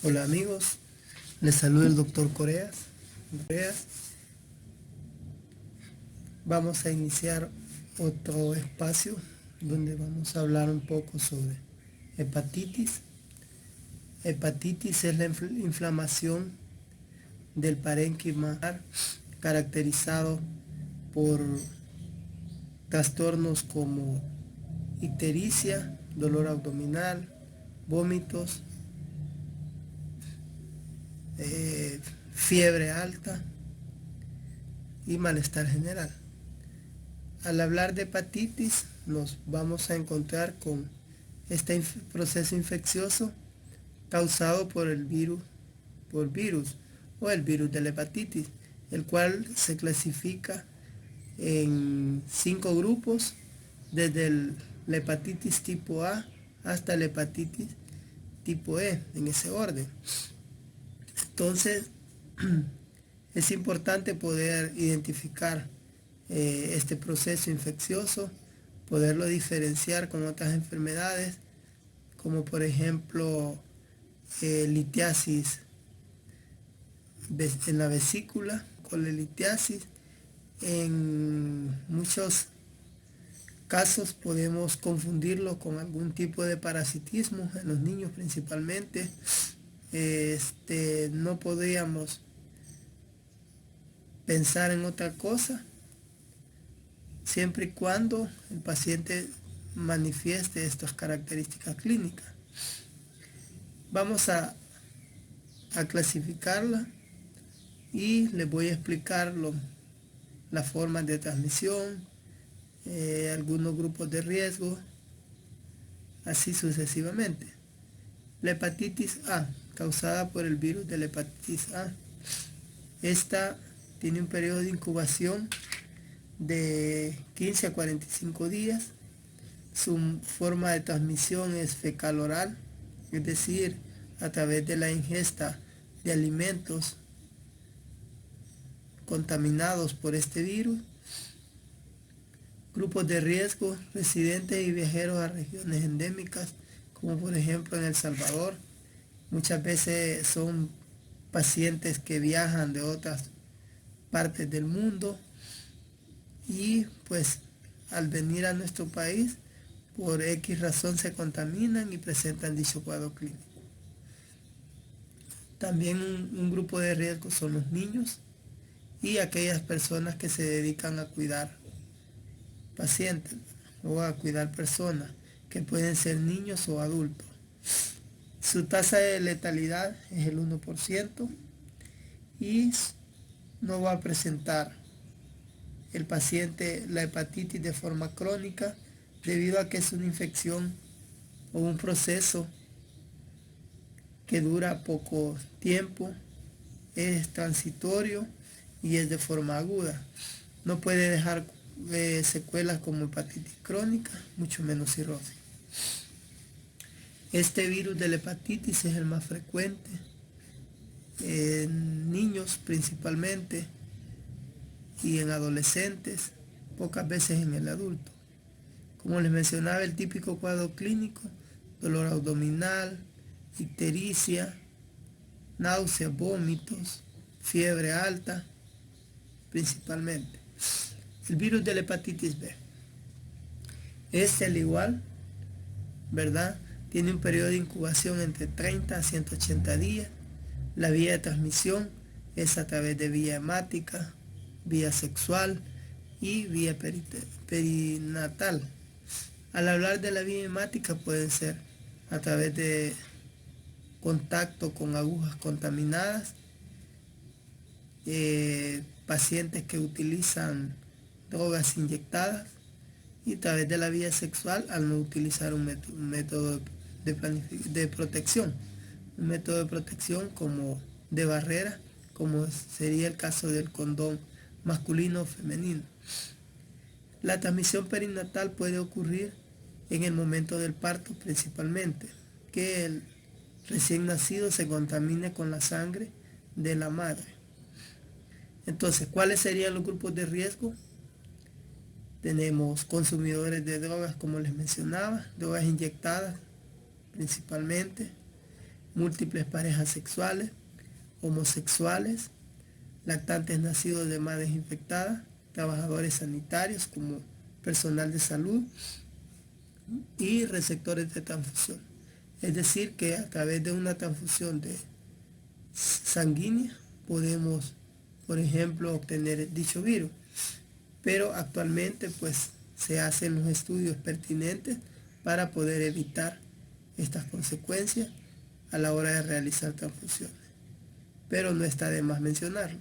Hola amigos, les saluda el doctor Coreas. Vamos a iniciar otro espacio donde vamos a hablar un poco sobre hepatitis. Hepatitis es la inflamación del parénquima caracterizado por trastornos como ictericia, dolor abdominal, vómitos, fiebre alta y malestar general. Al hablar de hepatitis nos vamos a encontrar con este proceso infeccioso causado por virus o el virus de la hepatitis, el cual se clasifica en 5 grupos, desde la hepatitis tipo A hasta la hepatitis tipo E, en ese orden. Entonces, es importante poder identificar este proceso infeccioso, poderlo diferenciar con otras enfermedades, como por ejemplo litiasis en la vesícula, colelitiasis. En muchos casos podemos confundirlo con algún tipo de parasitismo, en los niños principalmente. No podríamos pensar en otra cosa siempre y cuando el paciente manifieste estas características clínicas. Vamos a clasificarla y les voy a explicar las formas de transmisión, algunos grupos de riesgo, así sucesivamente. La hepatitis A, causada por el virus de la hepatitis A. Esta tiene un periodo de incubación de 15 a 45 días. Su forma de transmisión es fecal oral, es decir, a través de la ingesta de alimentos contaminados por este virus. Grupos de riesgo: residentes y viajeros a regiones endémicas, como por ejemplo en El Salvador. Muchas veces son pacientes que viajan de otras partes del mundo y pues al venir a nuestro país por X razón se contaminan y presentan dicho cuadro clínico. También un grupo de riesgo son los niños y aquellas personas que se dedican a cuidar pacientes o a cuidar personas, que pueden ser niños o adultos. Su tasa de letalidad es el 1% y no va a presentar el paciente la hepatitis de forma crónica, debido a que es una infección o un proceso que dura poco tiempo, es transitorio y es de forma aguda. No puede dejar secuelas como hepatitis crónica, mucho menos cirrosis. Este virus de la hepatitis es el más frecuente en niños principalmente y en adolescentes, pocas veces en el adulto. Como les mencionaba, el típico cuadro clínico: dolor abdominal, ictericia, náuseas, vómitos, fiebre alta principalmente. El virus de la hepatitis B es al igual, ¿verdad? Tiene un periodo de incubación entre 30 a 180 días. La vía de transmisión es a través de vía hemática, vía sexual y vía perinatal. Al hablar de la vía hemática, puede ser a través de contacto con agujas contaminadas, pacientes que utilizan drogas inyectadas, y a través de la vía sexual al no utilizar un método de protección, un método de protección como de barrera, como sería el caso del condón masculino o femenino. La transmisión perinatal puede ocurrir en el momento del parto principalmente, que el recién nacido se contamine con la sangre de la madre. Entonces, ¿cuáles serían los grupos de riesgo? Tenemos consumidores de drogas, como les mencionaba, drogas inyectadas principalmente, múltiples parejas sexuales, homosexuales, lactantes nacidos de madres infectadas, trabajadores sanitarios como personal de salud y receptores de transfusión. Es decir, que a través de una transfusión sanguínea podemos, por ejemplo, obtener dicho virus. Pero actualmente pues se hacen los estudios pertinentes para poder evitar estas consecuencias a la hora de realizar transfusiones. Pero no está de más mencionarlo.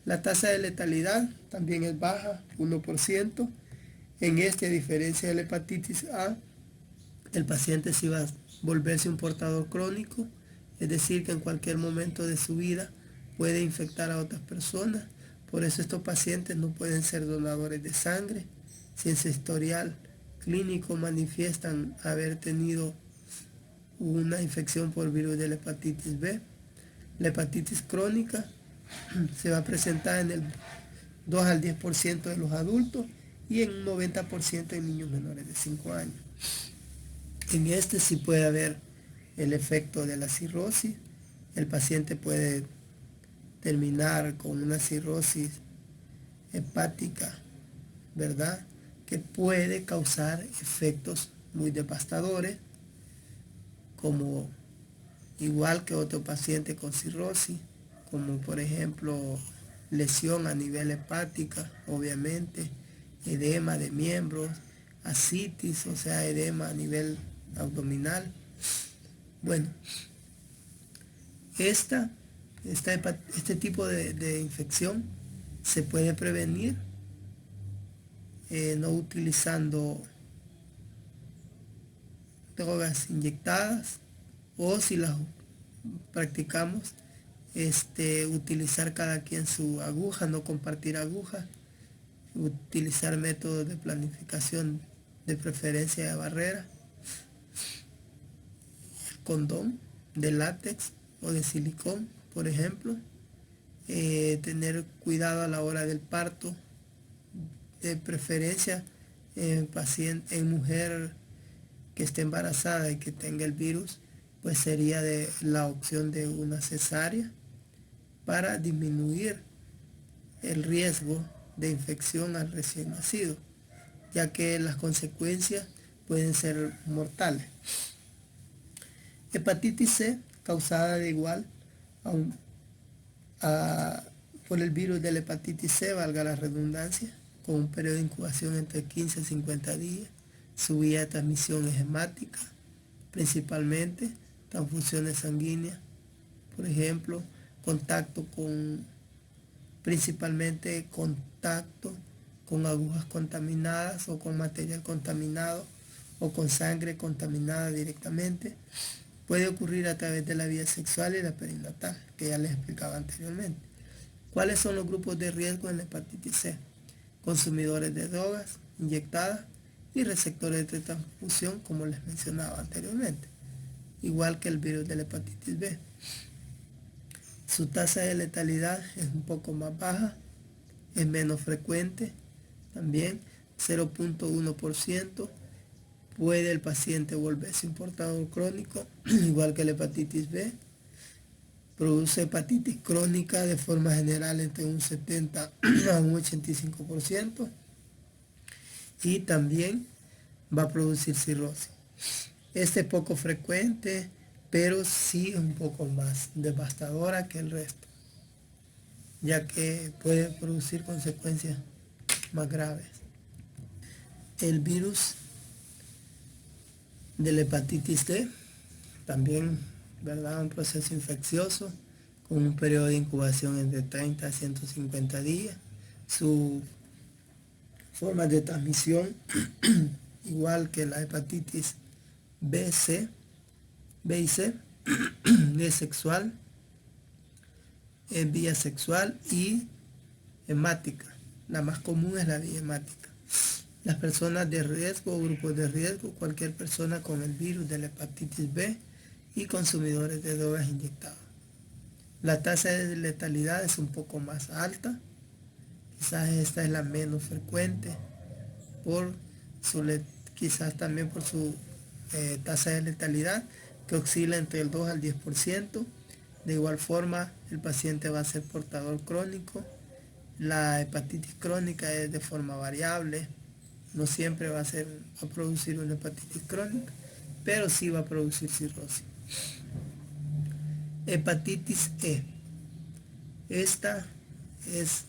La tasa de letalidad también es baja, 1%. En este, a diferencia de la hepatitis A, el paciente sí va a volverse un portador crónico, es decir, que en cualquier momento de su vida puede infectar a otras personas. Por eso estos pacientes no pueden ser donadores de sangre si en su historial clínico manifiestan haber tenido una infección por virus de la hepatitis B. La hepatitis crónica se va a presentar en el 2 al 10% de los adultos y en un 90% en niños menores de 5 años. En este sí puede haber el efecto de la cirrosis. El paciente puede terminar con una cirrosis hepática, ¿verdad? Que puede causar efectos muy devastadores, como igual que otro paciente con cirrosis, como por ejemplo lesión a nivel hepática, obviamente, edema de miembros, ascitis, o sea, edema a nivel abdominal. Bueno, este tipo de infección se puede prevenir no utilizando drogas inyectadas, o si las practicamos, utilizar cada quien su aguja, no compartir agujas, utilizar métodos de planificación de preferencia de barrera, el condón de látex o de silicón, por ejemplo, tener cuidado a la hora del parto, de preferencia en mujer que esté embarazada y que tenga el virus, pues sería de la opción de una cesárea para disminuir el riesgo de infección al recién nacido, ya que las consecuencias pueden ser mortales. Hepatitis C, causada de igual por el virus de la hepatitis C, valga la redundancia, con un periodo de incubación entre 15 y 50 días. Su vía de transmisión es hemática, principalmente transfusiones sanguíneas, por ejemplo, principalmente contacto con agujas contaminadas o con material contaminado o con sangre contaminada directamente. Puede ocurrir a través de la vía sexual y la perinatal, que ya les explicaba anteriormente. ¿Cuáles son los grupos de riesgo en la hepatitis C? Consumidores de drogas inyectadas y receptores de transfusión, como les mencionaba anteriormente, igual que el virus de la hepatitis B. Su tasa de letalidad es un poco más baja, es menos frecuente, también 0.1%. Puede el paciente volverse un portador crónico, igual que la hepatitis B. Produce hepatitis crónica de forma general entre un 70 a un 85%. Y también va a producir cirrosis. Este es poco frecuente, pero sí un poco más devastadora que el resto, ya que puede producir consecuencias más graves. El virus de la hepatitis D, también, ¿verdad? Un proceso infeccioso con un periodo de incubación entre 30 a 150 días. Su forma de transmisión, igual que la hepatitis B y C, es sexual, es vía sexual y hemática. La más común es la vía hemática. Las personas de riesgo o grupos de riesgo, cualquier persona con el virus de la hepatitis B y consumidores de drogas inyectadas. La tasa de letalidad es un poco más alta, quizás esta es la menos frecuente, quizás también por su tasa de letalidad, que oscila entre el 2 al 10%. De igual forma, el paciente va a ser portador crónico. La hepatitis crónica es de forma variable, no siempre va a producir una hepatitis crónica, pero sí va a producir cirrosis. Hepatitis E. Esta es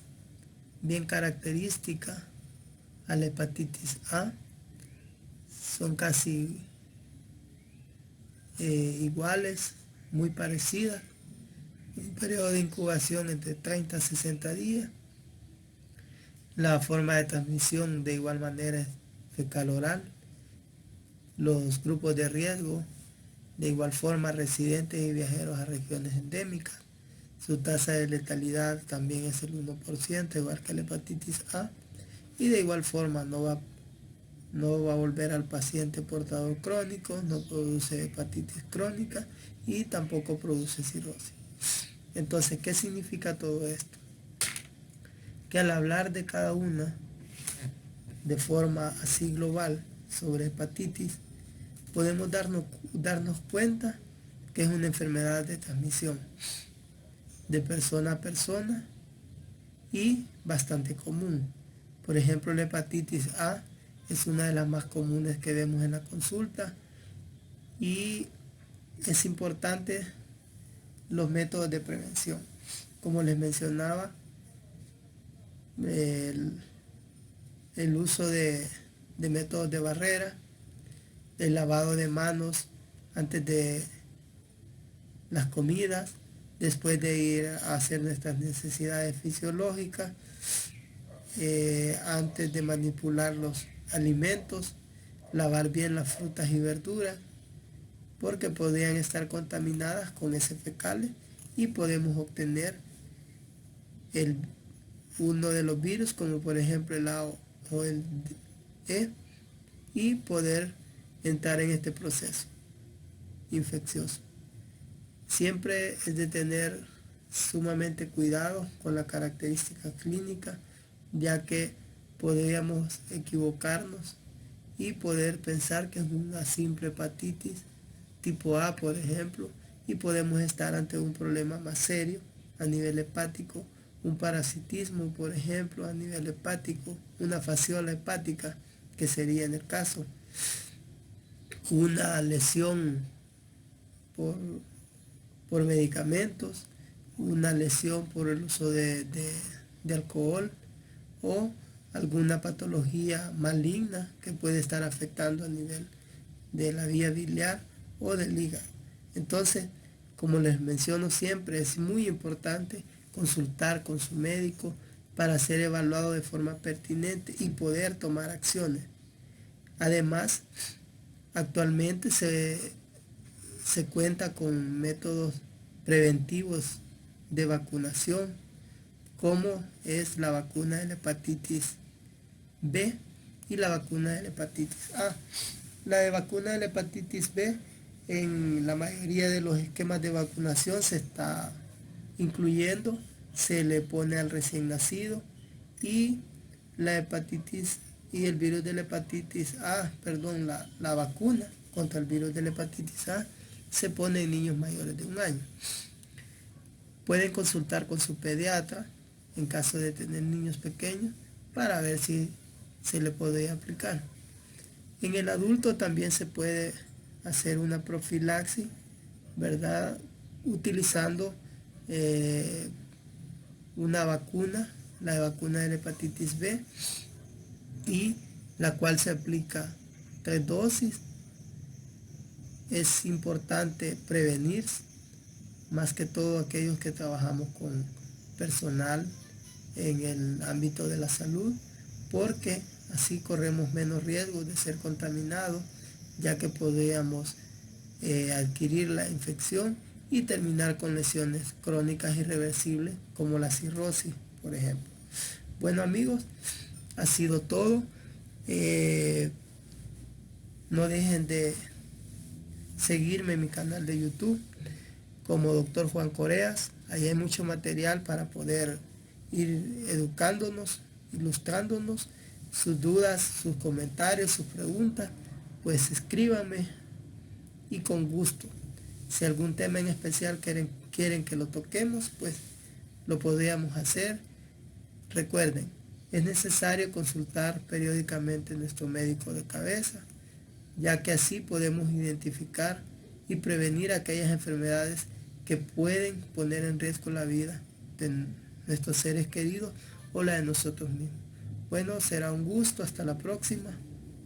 bien característica a la hepatitis A. Son casi iguales, muy parecidas. Un periodo de incubación entre 30 a 60 días. La forma de transmisión de igual manera es fecal oral. Los grupos de riesgo, de igual forma residentes y viajeros a regiones endémicas. Su tasa de letalidad también es el 1%, igual que la hepatitis A. Y de igual forma no va a volver al paciente portador crónico, no produce hepatitis crónica y tampoco produce cirrosis. Entonces, ¿qué significa todo esto? Que al hablar de cada una de forma así global sobre hepatitis, podemos darnos cuenta que es una enfermedad de transmisión de persona a persona y bastante común. Por ejemplo, la hepatitis A es una de las más comunes que vemos en la consulta y es importante los métodos de prevención. Como les mencionaba, el uso de métodos de barrera, el lavado de manos antes de las comidas, después de ir a hacer nuestras necesidades fisiológicas, antes de manipular los alimentos, lavar bien las frutas y verduras, porque podrían estar contaminadas con heces fecales y podemos obtener uno de los virus, como por ejemplo el A o el E, y poder entrar en este proceso infeccioso. Siempre es de tener sumamente cuidado con la característica clínica, ya que podríamos equivocarnos y poder pensar que es una simple hepatitis tipo A, por ejemplo, y podemos estar ante un problema más serio a nivel hepático, un parasitismo, por ejemplo, a nivel hepático, una fasciola hepática, que sería en el caso, una lesión por medicamentos, una lesión por el uso de alcohol o alguna patología maligna que puede estar afectando a nivel de la vía biliar o del hígado. Entonces, como les menciono siempre, es muy importante consultar con su médico para ser evaluado de forma pertinente y poder tomar acciones. Además, actualmente se cuenta con métodos preventivos de vacunación, como es la vacuna de la hepatitis B y la vacuna de la hepatitis A. La de vacuna de la hepatitis B, en la mayoría de los esquemas de vacunación se está incluyendo, se le pone al recién nacido, y la hepatitis y el virus de la hepatitis A, perdón, la vacuna contra el virus de la hepatitis A se pone en niños mayores de 1 año. Pueden consultar con su pediatra en caso de tener niños pequeños para ver si se le puede aplicar. En el adulto también se puede hacer una profilaxis, ¿verdad? Utilizando una vacuna, la vacuna de la hepatitis B, y la cual se aplica 3 dosis. Es importante prevenir, más que todo aquellos que trabajamos con personal en el ámbito de la salud, porque así corremos menos riesgo de ser contaminados, ya que podríamos adquirir la infección y terminar con lesiones crónicas irreversibles como la cirrosis, por ejemplo. Bueno, amigos, ha sido todo. No dejen de seguirme en mi canal de YouTube como Dr. Juan Coreas. Ahí hay mucho material para poder ir educándonos, ilustrándonos. Sus dudas, sus comentarios, sus preguntas, pues escríbanme y con gusto Si algún tema en especial quieren que lo toquemos, pues lo podríamos hacer. Recuerden, es necesario consultar periódicamente a nuestro médico de cabeza, ya que así podemos identificar y prevenir aquellas enfermedades que pueden poner en riesgo la vida de nuestros seres queridos o la de nosotros mismos. Bueno, será un gusto. Hasta la próxima.